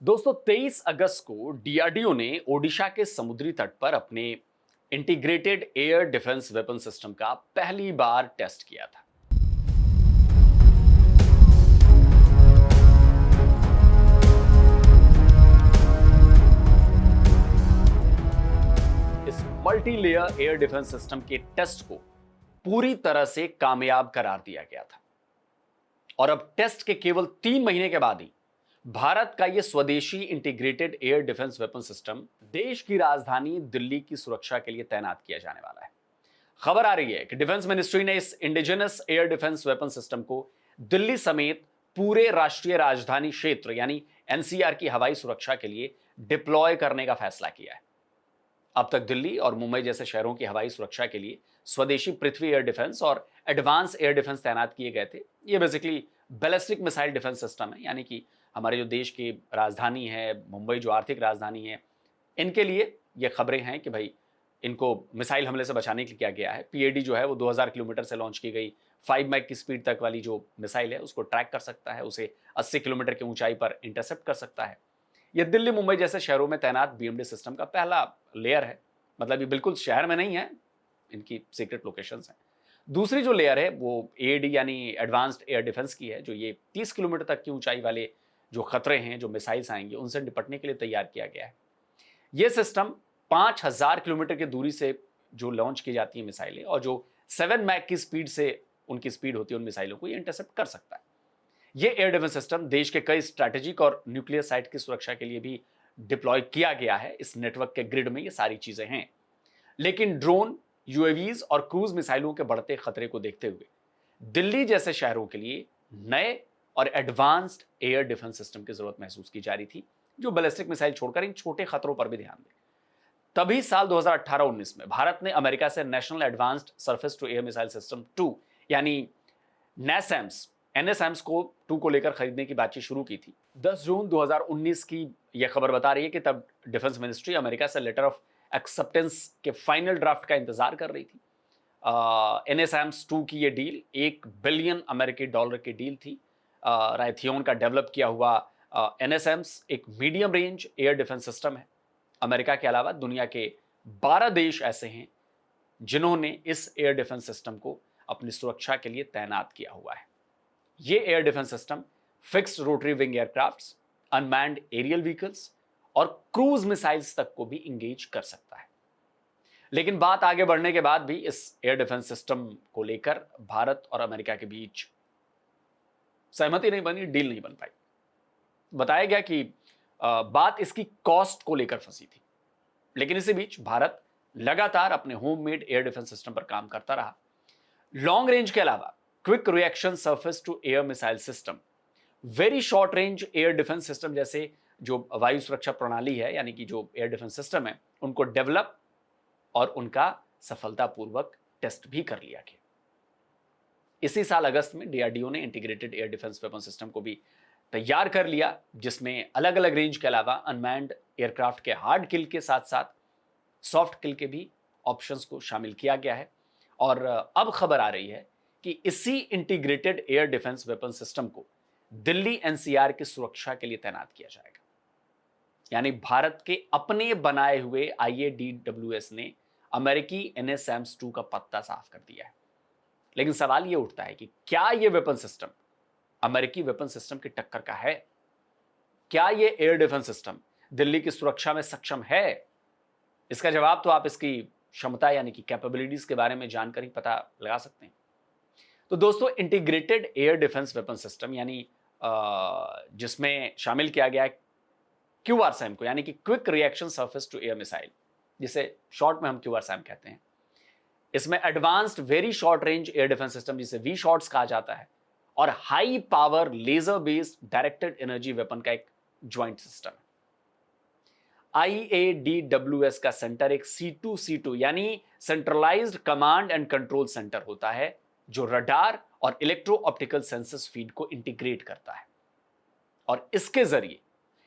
दोस्तों 23 अगस्त को डीआरडीओ ने ओडिशा के समुद्री तट पर अपने integrated air defence weapon system का पहली बार टेस्ट किया था। इस multi layer air defence system के टेस्ट को पूरी तरह से कामयाब करार दिया गया था और अब टेस्ट के केवल 3 महीने के बाद ही भारत का यह स्वदेशी integrated air defence weapon system देश की राजधानी दिल्ली की सुरक्षा के लिए तैनात किया जाने वाला है। खबर आ रही है कि डिफेंस मिनिस्ट्री ने इस indigenous air defence weapon system को दिल्ली समेत पूरे राष्ट्रीय राजधानी क्षेत्र यानी एनसीआर की हवाई सुरक्षा के लिए डिप्लॉय करने का फैसला किया है। अब तक दिल्ली और मुंबई जैसे शहरों की हवाई सुरक्षा के लिए स्वदेशी पृथ्वी एयर डिफेंस और एडवांस एयर डिफेंस तैनात किए गए थे। ये basically ballistic missile defence system है, यानी कि हमारे जो देश की राजधानी है मुंबई, जो आर्थिक राजधानी है, इनके लिए ये खबरें हैं कि भाई इनको मिसाइल हमले से बचाने के लिए किया गया है। पीएडी जो है वो 2000 किलोमीटर से लॉन्च की गई 5 मैक की स्पीड तक वाली जो मिसाइल है उसको ट्रैक कर सकता है, उसे 80 किलोमीटर की ऊंचाई पर इंटरसेप्ट कर सकता है। यह दिल्ली मुंबई जैसे शहरों में तैनात बीएमडी सिस्टम का पहला लेयर है। मतलब ये बिल्कुल शहर में नहीं है, इनकी सीक्रेट लोकेशंस हैं। दूसरी जो लेयर है वो एडी यानी एडवांस्ड एयर डिफेंस की है, जो ये 30 किलोमीटर तक की ऊंचाई वाले जो खतरे हैं, जो मिसाइल्स आएंगे, उनसे निपटने के लिए तैयार किया गया है। यह सिस्टम 5000 किलोमीटर की दूरी से जो लॉन्च की जाती है मिसाइलें और जो 7 मैक की स्पीड से उनकी स्पीड होती है उन मिसाइलों को, ये इंटरसेप्ट कर सकता है। यह एयर डिफेंस सिस्टम देश के कई स्ट्रैटेजिक और न्यूक्लियर साइट की सुरक्षा के लिए भी डिप्लॉय किया गया है। इस नेटवर्क के ग्रिड में ये सारी चीजें हैं। लेकिन ड्रोन, यूएवीज और क्रूज मिसाइलों के बढ़ते खतरे को देखते हुए दिल्ली जैसे शहरों के लिए नए और एडवांस्ड एयर डिफेंस सिस्टम की जरूरत महसूस की जा रही थी, जो बैलिस्टिक मिसाइल छोड़कर इन छोटे खतरों पर भी ध्यान दे। तभी साल 2018-19 में भारत ने अमेरिका से national advanced surface to air missile system 2 यानी नेसैम्स एनएसएम्स को 2 को लेकर खरीदने की बातचीत शुरू की थी। 10 जून 2019 की यह खबर बता रही है कि तब डिफेंस मिनिस्ट्री अमेरिका से लेटर ऑफ एक्सेप्टेंस के फाइनल ड्राफ्ट का इंतजार कर रही थी। एनएसएम्स 2 की यह डील $1 बिलियन अमेरिकी डॉलर की डील थी। रायथियोन का डेवलप किया हुआ एनएसएम्स एक medium range air defence system है। अमेरिका के अलावा दुनिया के 12 देश ऐसे हैं जिन्होंने इस एयर डिफेंस सिस्टम को अपनी सुरक्षा के लिए तैनात किया हुआ है। यह air defence system fixed rotary wing aircrafts, unmanned aerial vehicles और क्रूज मिसाइल्स तक को भी इंगेज कर सकता है। लेकिन बात आगे बढ़ने के बाद भी इस एयर डिफेंस सिस्टम को लेकर भारत और अमेरिका के बीच सहमति नहीं बनी, डील नहीं बन पाई। बताया गया कि बात इसकी कॉस्ट को लेकर फंसी थी। लेकिन इसी बीच भारत लगातार अपने होममेड एयर डिफेंस सिस्टम पर काम करता रहा। लॉन्ग रेंज के अलावा quick reaction surface to air missile system, very short range air defence system जैसे जो वायु सुरक्षा प्रणाली है, यानी कि जो एयर डिफेंस सिस्टम है, उनको डेवलप और उनका सफलतापूर्वक टेस्ट भी कर लिया गया। इसी साल अगस्त में डीआरडीओ ने integrated air defence weapon system को भी तैयार कर लिया, जिसमें अलग अलग रेंज के अलावा अनमैन्ड एयरक्राफ्ट के हार्ड किल के साथ साथ सॉफ्ट किल के भी ऑप्शंस को शामिल किया गया है। और अब खबर आ रही है कि इसी integrated air defence weapon system को दिल्ली एनसीआर की सुरक्षा के लिए तैनात किया जाएगा। यानी भारत के अपने बनाए हुए आईएडीडब्ल्यूएस ने अमेरिकी एनएसएम्स 2 का पत्ता साफ कर दिया है। लेकिन सवाल यह उठता है कि क्या यह वेपन सिस्टम अमेरिकी वेपन सिस्टम की टक्कर का है? क्या यह एयर डिफेंस सिस्टम दिल्ली की सुरक्षा में सक्षम है? इसका जवाब तो आप इसकी क्षमता यानी कि कैपेबिलिटीज के बारे में जानकर ही पता लगा सकते हैं। तो दोस्तों, integrated air defence weapon system यानी जिसमें शामिल किया गया है क्यूआरसैम को, यानी कि quick reaction surface to air missile, जिसे शॉर्ट में हम क्यूआरसैम कहते हैं। इसमें advanced very short range air defence system, जिसे वी शॉर्ट्स कहा जाता है, और high power laser based directed energy weapon का एक ज्वाइंट सिस्टम है। आईएडीडब्ल्यूएस का सेंटर एक C2C2 यानी centralised command and control centre होता है, जो रडार और इलेक्ट्रो ऑप्टिकल सेंसस फीड को इंटीग्रेट करता है। और इसके जरिए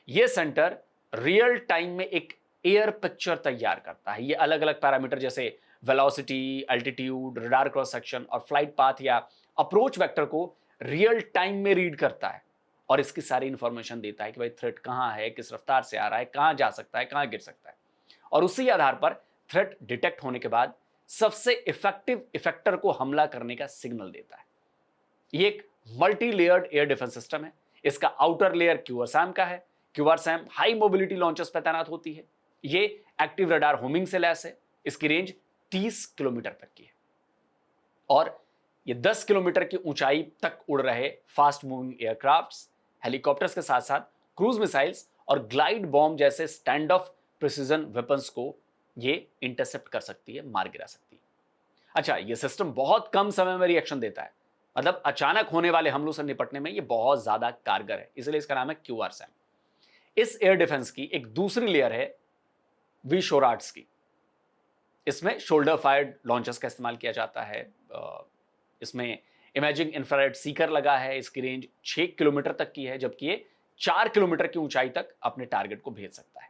यह सेंटर रियल टाइम में एक एयर पिक्चर तैयार करता है। यह अलग अलग पैरामीटर जैसे velocity, altitude, radar cross section और फ्लाइट पाथ या अप्रोच वेक्टर को रियल टाइम में रीड करता है और इसकी सारी इंफॉर्मेशन देता है कि भाई थ्रेट कहाँ है, किस रफ्तार से आ रहा है, कहाँ जा सकता है, कहाँ गिर सकता है। और उसी आधार पर थ्रेट डिटेक्ट होने के बाद सबसे इफेक्टिव इफेक्टर को हमला करने का सिग्नल देता है। ये एक multi layered air defence system है। इसका आउटर लेयर क्यूआरसैम का है। क्यूआरसैम हाई मोबिलिटी लॉन्चर्स पर तैनात होती है। ये एक्टिव रडार होमिंग से लैस है। इसकी रेंज 30 किलोमीटर तक की है और ये 10 किलोमीटर की ऊंचाई तक उड़ रहे फास्ट मूविंग एयरक्राफ्ट्स, हेलीकॉप्टर्स के साथ साथ क्रूज मिसाइल्स और ग्लाइड बॉम्ब जैसे स्टैंड ऑफ प्रिसीजन वेपन्स को ये इंटरसेप्ट कर सकती है, मार गिरा सकती है। अच्छा, ये सिस्टम बहुत कम समय में रिएक्शन देता है, मतलब अचानक होने वाले हमलों से निपटने में ये बहुत ज्यादा कारगर है, इसलिए इसका नाम है क्यूआरसैम। इस एयर डिफेंस की एक दूसरी लेयर है विशोराट्स की। इसमें शोल्डर फायर्ड लॉन्चर्स का इस्तेमाल किया जाता है। इसमें इमेजिंग इंफ्रारेड सीकर लगा है। इसकी रेंज 6 किलोमीटर तक की है, जबकि ये 4 किलोमीटर की ऊंचाई तक अपने टारगेट को भेज सकता है।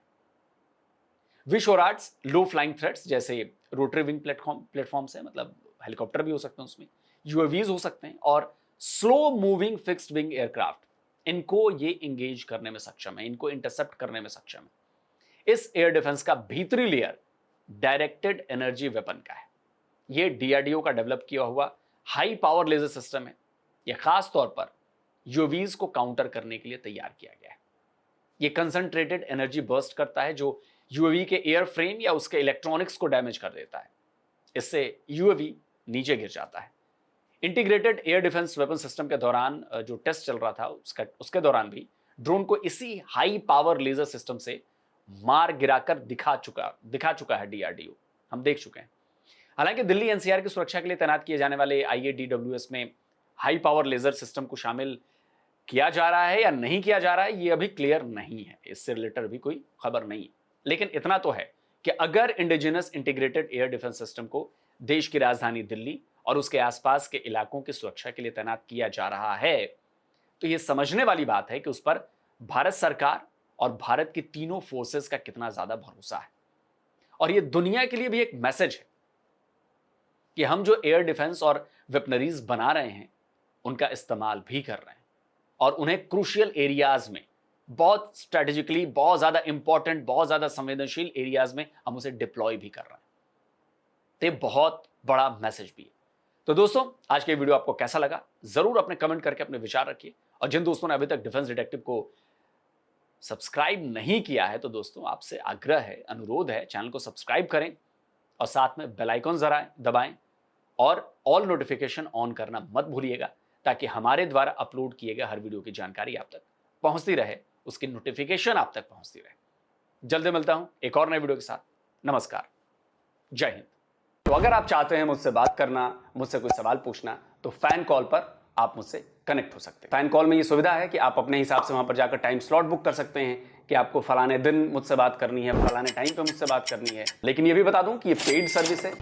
विशोराट्स लो फ्लाइंग थ्रेट्स जैसे रोटरी विंग प्लेटफॉर्म्स है, मतलब हेलीकॉप्टर भी हो सकते हैं उसमें, यूएवीज हो सकते हैं और slow moving fixed wing aircraft, इनको ये इंगेज करने में सक्षम है, इनको इंटरसेप्ट करने में सक्षम है। इस एयर डिफेंस का भीतरी लेयर डायरेक्टेड एनर्जी वेपन का है। ये डीआरडीओ का डेवलप किया हुआ हाई पावर लेजर सिस्टम है। यह खास तौर पर यूएवीज को काउंटर करने के लिए तैयार किया गया है। यह कंसंट्रेटेड एनर्जी बर्स्ट करता है जो यूएवी के एयर फ्रेम या उसके इलेक्ट्रॉनिक्स को डैमेज कर देता है। इससे यूएवी नीचे गिर जाता है। Integrated air defence weapon system के दौरान जो टेस्ट चल रहा था उसके दौरान भी ड्रोन को इसी हाई पावर लेजर सिस्टम से मार गिराकर दिखा चुका है डीआरडीओ, हम देख चुके हैं। हालांकि दिल्ली एनसीआर की सुरक्षा के लिए तैनात किए जाने वाले आईएडीडब्ल्यूएस में हाई पावर लेजर सिस्टम को शामिल किया जा रहा है या नहीं किया जा रहा है, ये अभी क्लियर नहीं है। इससे रिलेटेड भी कोई खबर नहीं है, लेकिन इतना तो है कि अगर indigenous integrated air defence system को देश की राजधानी दिल्ली और उसके आसपास के इलाकों की सुरक्षा के लिए तैनात किया जा रहा है, तो यह समझने वाली बात है कि उस पर भारत सरकार और भारत की तीनों फोर्सेस का कितना ज्यादा भरोसा है। और यह दुनिया के लिए भी एक मैसेज है कि हम जो एयर डिफेंस और वेपनरीज बना रहे हैं उनका इस्तेमाल भी कर रहे हैं और उन्हें क्रूशियल एरियाज में, बहुत स्ट्रेटेजिकली, बहुत ज्यादा इंपॉर्टेंट, बहुत ज्यादा संवेदनशील एरियाज में हम उसे डिप्लॉय भी कर रहे हैं। तो ये बहुत बड़ा मैसेज भी है। तो दोस्तों, आज के वीडियो आपको कैसा लगा जरूर अपने कमेंट करके अपने विचार रखिए। और जिन दोस्तों ने अभी तक डिफेंस डिटेक्टिव को सब्सक्राइब नहीं किया है, तो दोस्तों आपसे आग्रह है, अनुरोध है, चैनल को सब्सक्राइब करें और साथ में बेल आइकन जरा दबाएं और ऑल नोटिफिकेशन ऑन करना मत भूलिएगा, ताकि हमारे द्वारा अपलोड किए गए हर वीडियो की जानकारी आप तक पहुंचती रहे, उसकी नोटिफिकेशन आप तक पहुंचती रहे। जल्दी मिलता हूं एक और नए वीडियो के साथ। नमस्कार, जय हिंद। तो अगर आप चाहते हैं मुझसे बात करना, मुझसे कोई सवाल पूछना, तो फैन कॉल पर आप मुझसे कनेक्ट हो सकते हैं। फैन कॉल में ये सुविधा है कि आप अपने हिसाब से वहां पर जाकर टाइम स्लॉट बुक कर सकते हैं कि आपको फलाने दिन मुझसे बात करनी है, फलाने टाइम पे मुझसे बात करनी है। लेकिन ये भी बता दूं कि ये पेड सर्विस है।